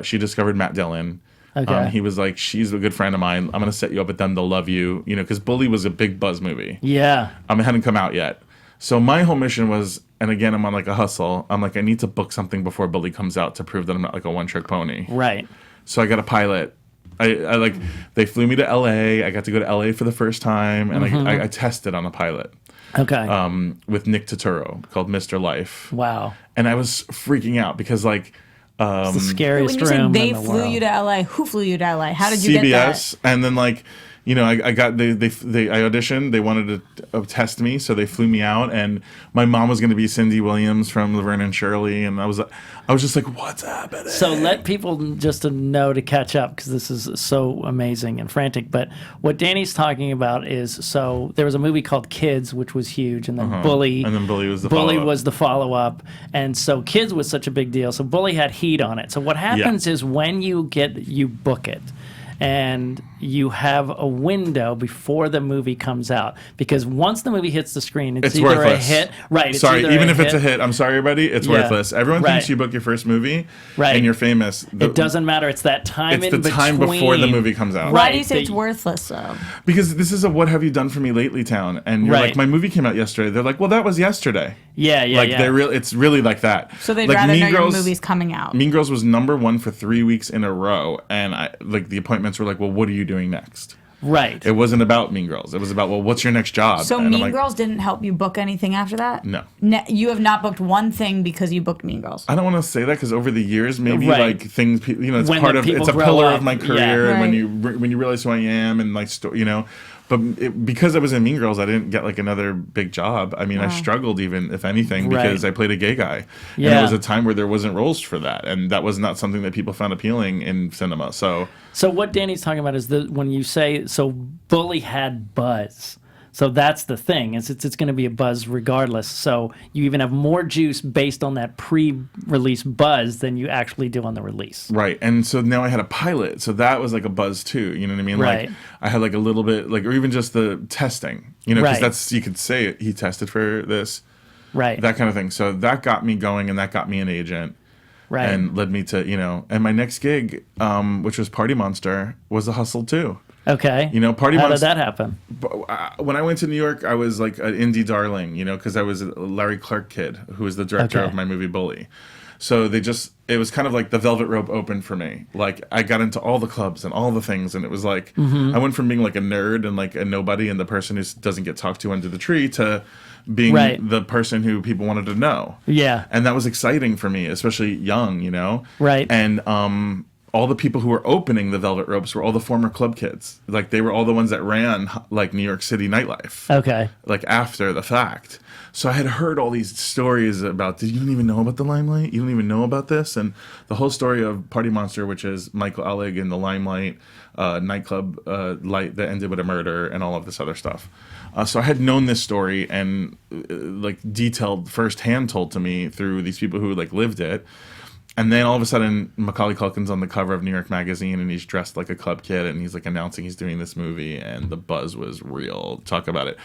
She discovered Matt Dillon. Okay. He was like, "She's a good friend of mine. I'm going to set you up with them. They'll love you." You know, because Bully was a big buzz movie. Yeah. It hadn't come out yet. So my whole mission was, and again, I'm on like a hustle. I'm like, I need to book something before Bully comes out to prove that I'm not like a one-trick pony. Right. So I got a pilot. They flew me to LA. I got to go to LA for the first time, and I tested on a pilot. Okay. With Nick Turturro called Mr. Life. Wow. And I was freaking out because like... it's the scariest when you room say in the flew world. you to LA, who flew you to LA? How did you CBS, get that? And then like, you know, I got I auditioned. They wanted to test me, so they flew me out. And my mom was going to be Cindy Williams from Laverne and Shirley, and I was just like, "What's happening?" So let people just to know to catch up, because this is so amazing and frantic. But what Danny's talking about is, so there was a movie called Kids, which was huge, and then Bully. And then Bully was the Bully follow-up. was the follow-up. And so Kids was such a big deal. So Bully had heat on it. So what happens is when you book it, and you have a window before the movie comes out, because once the movie hits the screen, it's either worthless. a hit, right? It's Sorry, either even a if hit, it's a hit, I'm sorry, everybody, it's worthless. Everyone thinks Right. you book your first movie, Right. and you're famous. It doesn't matter. It's that time It's in the time between. before the movie comes out. Why Right. do you say They- it's worthless, though? Because this is a "What have you done for me lately" town, and you're Right. like, "My movie came out yesterday." They're like, "Well, that was yesterday." Yeah, yeah, Like yeah. it's really like that. So they'd like rather Mean know your Girls, movie's coming out. Mean Girls was #1 for 3 weeks in a row, and the appointments were like, "Well, what are you doing next?" Right. It wasn't about Mean Girls. It was about, "Well, what's your next job?" So And I'm Mean like, Girls didn't help you book anything after that? No. You have not booked one thing because you booked Mean Girls. I don't want to say that because over the years, maybe Right. like things, you know, it's When part the of, people it's a grow pillar up, of my yeah. career, and Right. when you realize who I am, and like, you know, but because I was in Mean Girls, I didn't get like another big job. I mean, I struggled even, if anything, because I played a gay guy, and Yeah. it was a time where there wasn't roles for that, and that was not something that people found appealing in cinema. So what Danny's talking about is when you say, so Bully had buzz. So that's the thing. It's going to be a buzz regardless. So you even have more juice based on that pre-release buzz than you actually do on the release. right, and so now I had a pilot, so that was like a buzz too. You know what I mean? Right. Like I had like a little bit, like, or even just the testing. You know, because Right. that's, you could say he tested for this. Right. That kind of thing. So that got me going, and that got me an agent, right. and led me to, you know, and my next gig, which was Party Monster, was a hustle too. Okay. You know, Party How Monster. did that happen? When I went to New York, I was like an indie darling, you know, because I was a Larry Clark kid, who was the director Okay. of my movie Bully. So it was kind of like the velvet rope opened for me. Like I got into all the clubs and all the things, and it was like I went from being like a nerd and like a nobody and the person who doesn't get talked to under the tree to being Right. the person who people wanted to know. Yeah. And that was exciting for me, especially young, you know? Right. And all the people who were opening the velvet ropes were all the former club kids. Like they were all the ones that ran like New York City nightlife. Okay. Like after the fact. So I had heard all these stories about, you don't even know about the Limelight? You don't even know about this? And the whole story of Party Monster, which is Michael Ellig and the Limelight nightclub light that ended with a murder and all of this other stuff. So I had known this story and like detailed firsthand told to me through these people who like lived it. And then all of a sudden, Macaulay Culkin's on the cover of New York Magazine, and he's dressed like a club kid, and he's like announcing he's doing this movie, and the buzz was real. Talk about it.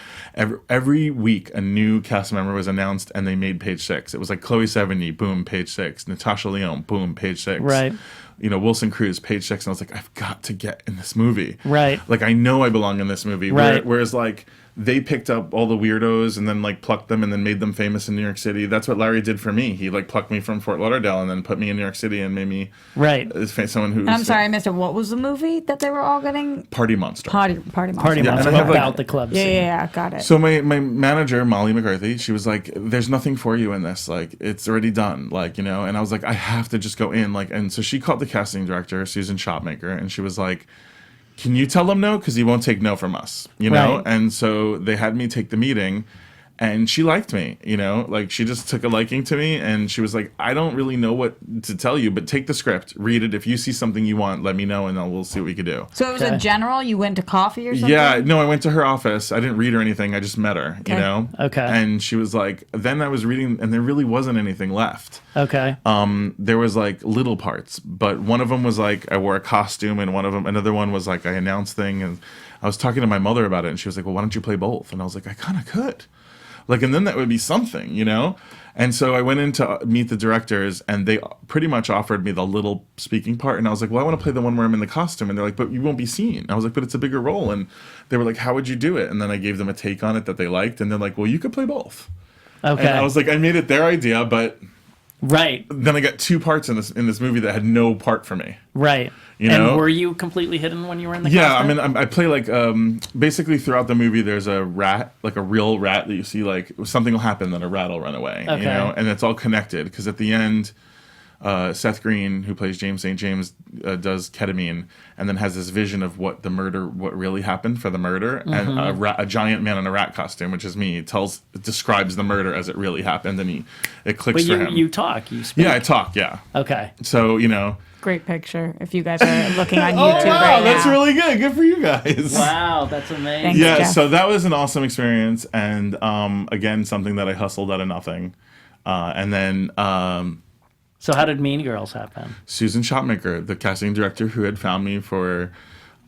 Every week, a new cast member was announced, and they made page 6. It was like Chloe Sevigny, boom, page 6. Natasha Lyonne, boom, page 6. Right. You know, Wilson Cruz, page 6. And I was like, I've got to get in this movie. Right. Like, I know I belong in this movie. Right. Whereas, like, they picked up all the weirdos and then like plucked them and then made them famous in New York City. That's what Larry did for me. He like plucked me from Fort Lauderdale and then put me in New York City and made me someone who's. I'm sorry, I missed it. What was the movie that they were all getting? Party Monster. Party Monster. Party Monster. Yeah, About the club scene. Yeah, got it. So my manager, Molly McCarthy, she was like, "There's nothing for you in this. Like, it's already done. Like, you know." And I was like, "I have to just go in." Like, and so she called the casting director, Susan Shopmaker, and she was like, "Can you tell him no? Because he won't take no from us, you know?" Right. And so they had me take the meeting, and she liked me, you know? Like, she just took a liking to me, and she was like, "I don't really know what to tell you, but take the script, read it. If you see something you want, let me know, and we'll see what we could do." So it was a general? You went to coffee or something? Yeah, no, I went to her office. I didn't read her anything. I just met her, you know? Okay. And she was like, then I was reading, and there really wasn't anything left. Okay. There was like little parts, but one of them was like I wore a costume, and another one was like I announced thing, and I was talking to my mother about it, and she was like, "Well, why don't you play both?" And I was like, "I kind of could, like, and then that would be something, you know." And so I went in to meet the directors, and they pretty much offered me the little speaking part, and I was like, "Well, I want to play the one where I'm in the costume," and they're like, "But you won't be seen." I was like, "But it's a bigger role," and they were like, "How would you do it?" And then I gave them a take on it that they liked, and they're like, "Well, you could play both." Okay. And I was like, I made it their idea, but. Right. Then I got 2 parts in this movie that had no part for me. Right. You know? And were you completely hidden when you were in the Yeah, costume? I mean, I play like basically throughout the movie. There's a rat, like a real rat that you see. Like something will happen, then a rat will run away. Okay. You know, and it's all connected because at the end, Seth Green, who plays James St. James, does ketamine and then has this vision of what really happened for the murder, and a giant man in a rat costume, which is me, describes the murder as it really happened, and it clicks for him. You talk, you speak. Yeah, I talk. Yeah. Okay. So you know. Great picture. If you guys are looking on YouTube wow, right now. that's really good. Good for you guys. Wow, that's amazing. Thanks, Yeah, Jeff. so that was an awesome experience, and again, something that I hustled out of nothing, and then. So how did Mean Girls happen? Susan Shopmaker, the casting director who had found me for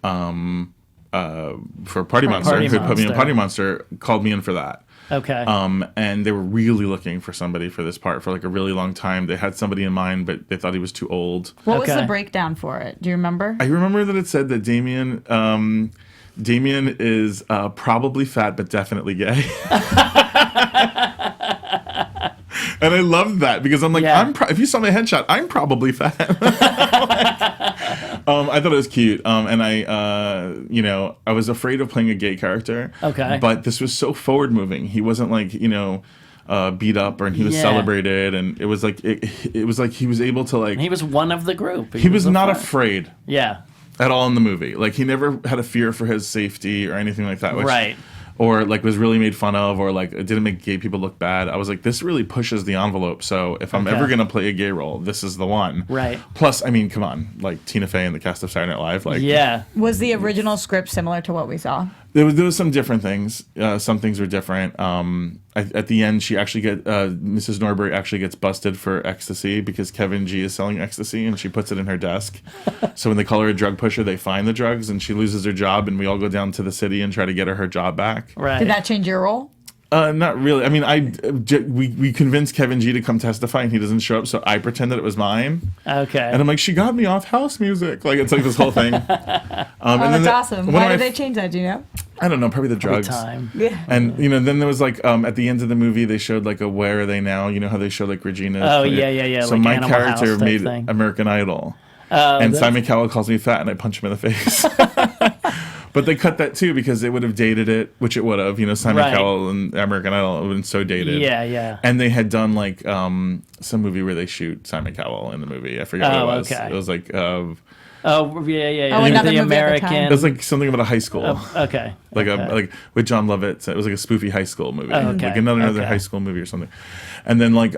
Party Monster, who had put me in Party Monster, called me in for that. Okay. And they were really looking for somebody for this part for like a really long time. They had somebody in mind, but they thought he was too old. What was Okay. the breakdown for it? Do you remember? I remember that it said that Damien is probably fat, but definitely gay. And I loved that because I'm like, Yeah. if you saw my headshot, I'm probably fat. I thought it was cute. And I was afraid of playing a gay character. Okay. But this was so forward moving. He wasn't like, beat up and he was celebrated. And it was like, it was like he was able to like. He was one of the group. He was not friend. afraid. Yeah. At all in the movie. Like he never had a fear for his safety or anything like that. Right. Or like was really made fun of, or like it didn't make gay people look bad. I was like, this really pushes the envelope. So if I'm ever gonna play a gay role, this is the one. Right. Plus, I mean, come on, like Tina Fey and the cast of Saturday Night Live, like Yeah. Was the original script similar to what we saw? there was some different things. Some things were different. At the end, she actually Mrs. Norbury actually gets busted for ecstasy because Kevin G is selling ecstasy, and she puts it in her desk. So when they call her a drug pusher, they find the drugs, and she loses her job, and we all go down to the city and try to get her job back. Right. Did that change your role? Not really. I mean, we convinced Kevin G to come testify, and he doesn't show up, so I pretend that it was mine. Okay. And I'm like, she got me off house music. Like, it's like this whole thing. And That's awesome. Why did they change that? Do you know? I don't know. Probably the drugs. Time. Yeah. And then there was like at the end of the movie they showed like a Where Are They Now? You know how they showed like Regina. Oh yeah. So like my Animal character House type made thing. American Idol, Oh, and that's- Simon Cowell calls me fat, and I punch him in the face. But they cut that too because it would have dated it, which it would have. Simon Right. Cowell and American Idol would have been so dated. Yeah. And they had done like some movie where they shoot Simon Cowell in the movie. I forget what it was. Okay. It was like Oh yeah. Oh, another the movie at the American. time. it was like something about a high school. Okay. Like with John Lovitz. It was like a spoofy high school movie. Oh, okay. Like another Okay. high school movie or something. And then like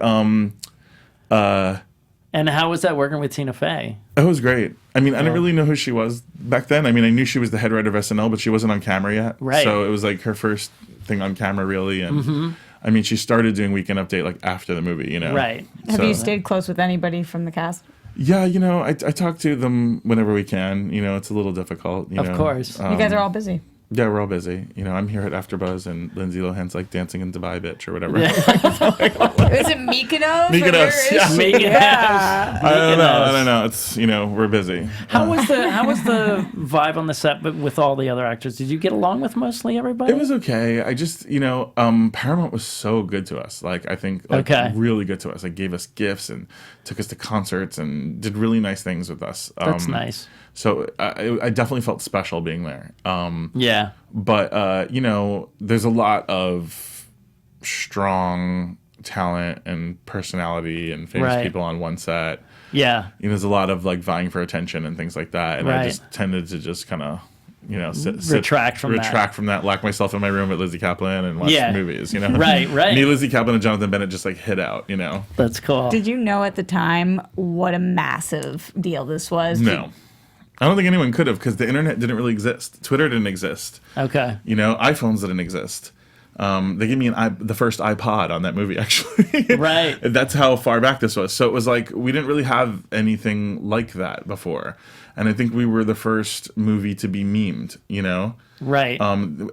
And how was that working with Tina Fey? it was great. I mean, I didn't really know who she was back then. I mean, I knew she was the head writer of SNL, but she wasn't on camera yet. Right. So it was like her first thing on camera, really. And I mean, she started doing Weekend Update like after the movie, you know. Right. Have you stayed close with anybody from the cast? Yeah, you know, I talk to them whenever we can. You know, it's a little difficult. You know. Of course. You guys are all busy. Yeah, we're all busy. You know, I'm here at AfterBuzz, and Lindsay Lohan's like dancing in Dubai, bitch, or whatever. Is it Mykonos? Mykonos, yeah. Yeah. I don't know. It's, you know, we're busy. How was the vibe on the set with all the other actors? Did you get along with mostly everybody? It was okay. I just, you know, Paramount was so good to us. Like, I think, really good to us. Like, gave us gifts and took us to concerts and did really nice things with us. That's nice. So I definitely felt special being there. Yeah. But, you know, there's a lot of strong talent and personality and famous people on one set. Yeah. You know, there's a lot of, like, vying for attention and things like that. And I just tended to just kind of, you know, retract from that, lock myself in my room with Lizzie Kaplan and watch movies, you know? Right. Me, Lizzie Kaplan, and Jonathan Bennett just, like, hit out, you know? That's cool. Did you know at the time what a massive deal this was? No. I don't think anyone could have, because the internet didn't really exist. Twitter didn't exist. Okay. You know, iPhones didn't exist. They gave me the first iPod on that movie, actually. Right. That's how far back this was. So it was like, we didn't really have anything like that before. And I think we were the first movie to be memed, you know? Right.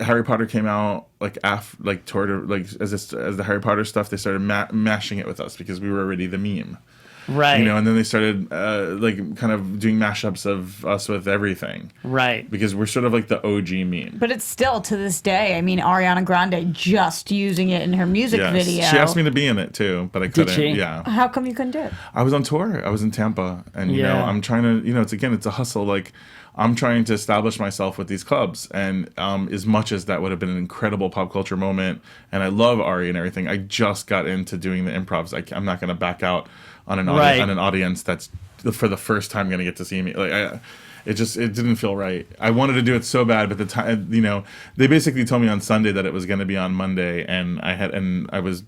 Harry Potter came out as the Harry Potter stuff, they started mashing it with us because we were already the meme. Right. You know, and then they started kind of doing mashups of us with everything. Right. Because we're sort of like the OG meme. But it's still to this day. I mean, Ariana Grande just using it in her music video. She asked me to be in it too, but I couldn't. Did she? Yeah. How come you couldn't do it? I was on tour. I was in Tampa, and you know, I'm trying to. You know, it's a hustle. Like, I'm trying to establish myself with these clubs, and as much as that would have been an incredible pop culture moment, and I love Ari and everything, I just got into doing the improvs. I'm not going to back out on an audience that's for the first time going to get to see me. Like, it didn't feel right. I wanted to do it so bad, but the time, you know, they basically told me on Sunday that it was going to be on Monday, and it was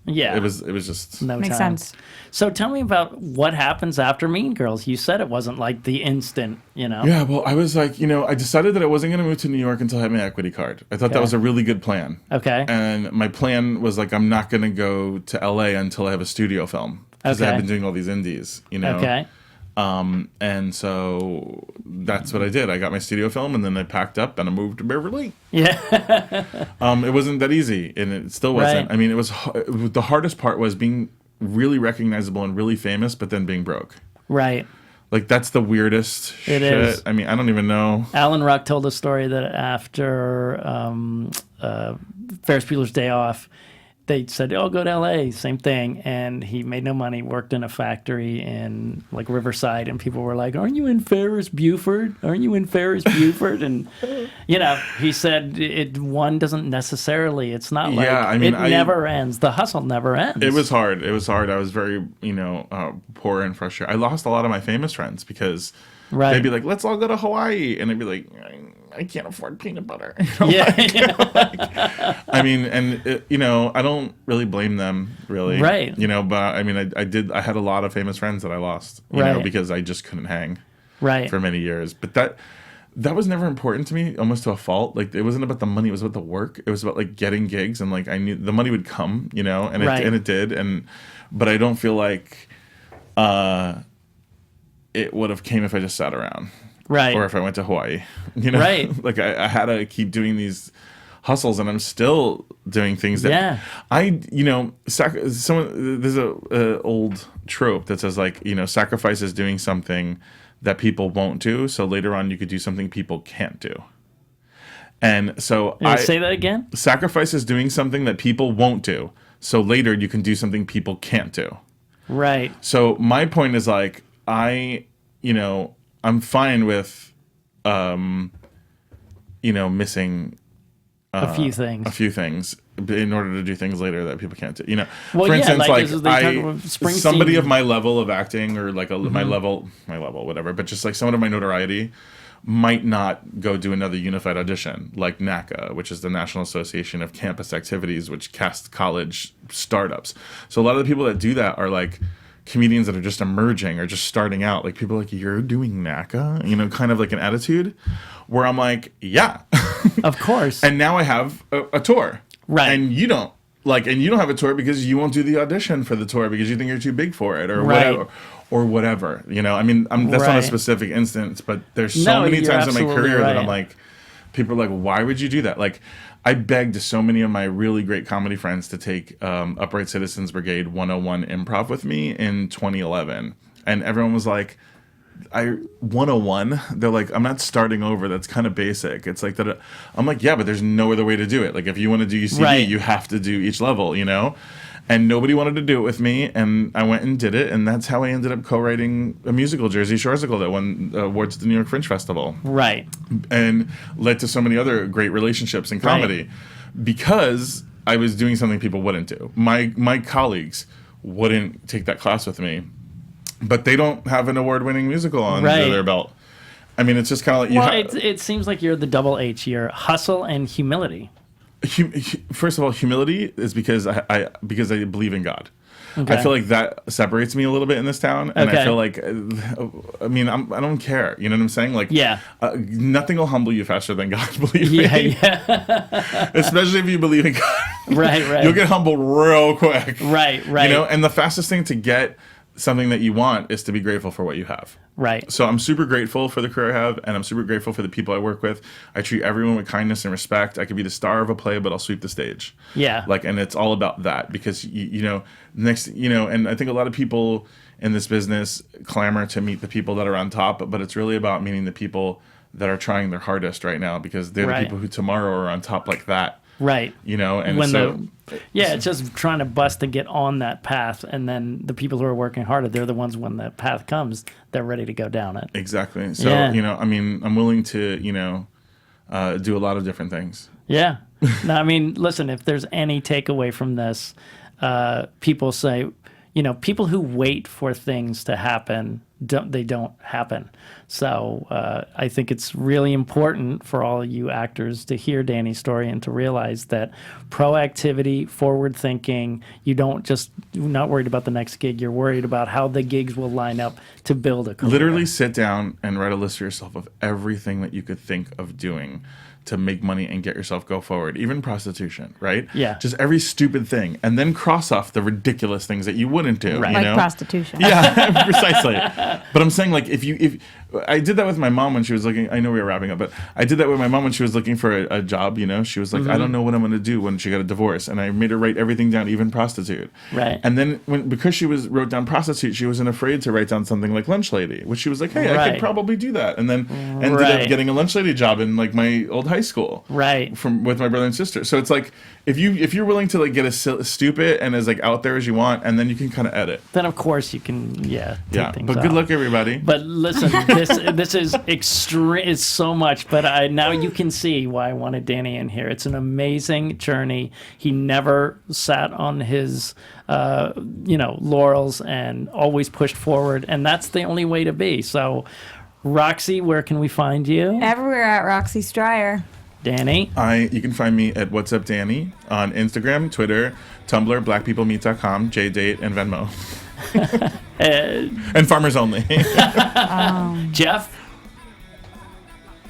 just no makes time. sense. So tell me about what happens after Mean Girls. You said it wasn't like the instant, you know. Yeah, well, I was like, you know, I decided that I wasn't going to move to New York until I had my equity card. I thought that was a really good plan. Okay. And my plan was like, I'm not going to go to LA until I have a studio film. Because I've been doing all these indies, you know. Okay. And so that's what I did. I got my studio film, and then I packed up and I moved to Beverly. Yeah. It wasn't that easy, and it still wasn't. Right. I mean, the hardest part was being really recognizable and really famous, but then being broke. Right. Like, that's the weirdest shit. Is. I mean, I don't even know. Alan Ruck told a story that after Ferris Bueller's Day Off, they said, "Oh, go to LA," same thing, and he made no money. Worked in a factory in like Riverside, and people were like, "Aren't you in Ferris Buford? Aren't you in Ferris Buford?" And you know, he said, "One doesn't necessarily. It's not like it never ends. The hustle never ends." It was hard. I was very, you know, poor and frustrated. I lost a lot of my famous friends because they'd be like, "Let's all go to Hawaii," and I'd be like, I can't afford peanut butter. You know, I mean, and you know, I don't really blame them, really. Right. You know, but I mean, I had a lot of famous friends that I lost, you know, because I just couldn't hang. For many years. But that was never important to me, almost to a fault. Like, it wasn't about the money, it was about the work. It was about like getting gigs, and like I knew the money would come, you know, and it did. But I don't feel like it would have came if I just sat around. Right. Or if I went to Hawaii, you know, like I had to keep doing these hustles, and I'm still doing things that you know, there's a old trope that says, like, you know, sacrifice is doing something that people won't do. So later on you could do something people can't do. And so say that again. Sacrifice is doing something that people won't do. So later you can do something people can't do. Right. So my point is, like, I'm fine with, you know, missing a few things in order to do things later that people can't do. You know, well, for instance, like somebody of my level of acting, or like my level, whatever, but just like someone of my notoriety might not go do another unified audition like NACA, which is the National Association of Campus Activities, which casts college startups. So a lot of the people that do that are like comedians that are just emerging or just starting out. Like, people are like, "You're doing NACA?" You know, kind of like an attitude where I'm like, yeah. Of course. And now I have a tour. Right. And you don't. Like, and you don't have a tour because you won't do the audition for the tour because you think you're too big for it, or whatever. You know, I mean, that's not a specific instance, but there's so many times in my career that I'm like, people are like, why would you do that? Like, I begged so many of my really great comedy friends to take Upright Citizens Brigade 101 improv with me in 2011. And everyone was like, 101? They're like, I'm not starting over. That's kind of basic. It's like that. I'm like, yeah, but there's no other way to do it. Like, if you want to do UCB, you have to do each level, you know? And nobody wanted to do it with me, and I went and did it, and that's how I ended up co-writing a musical, Jersey Shoresicle, that won awards at the New York Fringe Festival. Right. And led to so many other great relationships in comedy because I was doing something people wouldn't do. My colleagues wouldn't take that class with me, but they don't have an award-winning musical on their belt. I mean, it's just kind of like... it seems like you're the double H. You're hustle and humility. First of all, humility is because I believe in God. Okay. I feel like that separates me a little bit in this town, and I feel like, I mean, I don't care. You know what I'm saying? Like, nothing will humble you faster than God. Believe me. Yeah. Especially if you believe in God. Right. You'll get humbled real quick. Right. You know, and the fastest thing to get something that you want is to be grateful for what you have. Right. So I'm super grateful for the career I have, and I'm super grateful for the people I work with. I treat everyone with kindness and respect. I could be the star of a play, but I'll sweep the stage. Yeah. Like, and it's all about that because, you know, and I think a lot of people in this business clamor to meet the people that are on top, but it's really about meeting the people that are trying their hardest right now because they're the people who tomorrow are on top like that. Right. You know, and it's just trying to bust to get on that path, and then the people who are working harder, they're the ones when the path comes, they're ready to go down it. Exactly. So, you know, I mean, I'm willing to, you know, do a lot of different things. Yeah. No, I mean, listen, if there's any takeaway from this, people say, you know, people who wait for things to happen, they don't happen. So I think it's really important for all you actors to hear Danny's story and to realize that proactivity, forward thinking, you're not worried about the next gig. You're worried about how the gigs will line up to build a career. Literally sit down and write a list for yourself of everything that you could think of doing to make money and get yourself go forward, even prostitution, right? Yeah. Just every stupid thing. And then cross off the ridiculous things that you wouldn't do. Right. You know? Prostitution. Yeah, precisely. But I'm saying, like, if I did that with my mom when she was looking, I know we were wrapping up, but I did that with my mom when she was looking for a job, you know? She was like, I don't know what I'm going to do when she got a divorce. And I made her write everything down, even prostitute. Right. And then because she wrote down prostitute, she wasn't afraid to write down something like lunch lady, which she was like, hey, I could probably do that. And then ended up getting a lunch lady job in, like, my old high school. Right. With my brother and sister. So it's like, if you're willing to, like, get as stupid and as, like, out there as you want, and then you can kind of edit. Then of course you can, take things but good luck, everybody. But listen, this is extreme. It's so much. But now you can see why I wanted Danny in here. It's an amazing journey. He never sat on his, laurels and always pushed forward, and that's the only way to be. So, Roxy, where can we find you? Everywhere at Roxy Striar. Danny? You can find me at What's Up Danny on Instagram, Twitter, Tumblr, blackpeoplemeet.com, JDate, and Venmo. And Farmers Only. Jeff?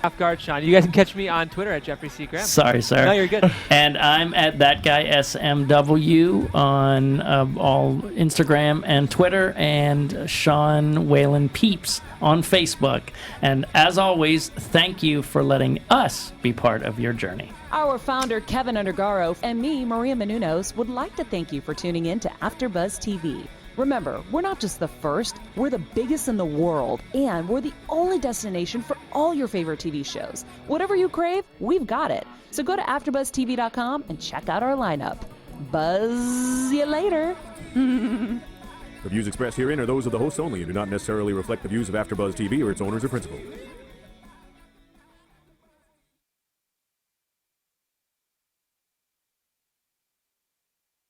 Off guard, Sean. You guys can catch me on Twitter at Jeffrey C. Graham. Sorry, sir. No, you're good. And I'm at That Guy SMW on all Instagram and Twitter, and Sean Whalen Peeps on Facebook. And as always, thank you for letting us be part of your journey. Our founder, Keven Undergaro, and me, Maria Menounos, would like to thank you for tuning in to AfterBuzz TV. Remember, we're not just the first, we're the biggest in the world, and we're the only destination for all your favorite TV shows. Whatever you crave, we've got it. So go to AfterBuzzTV.com and check out our lineup. Buzz you later. The views expressed herein are those of the hosts only and do not necessarily reflect the views of AfterBuzz TV or its owners or principals.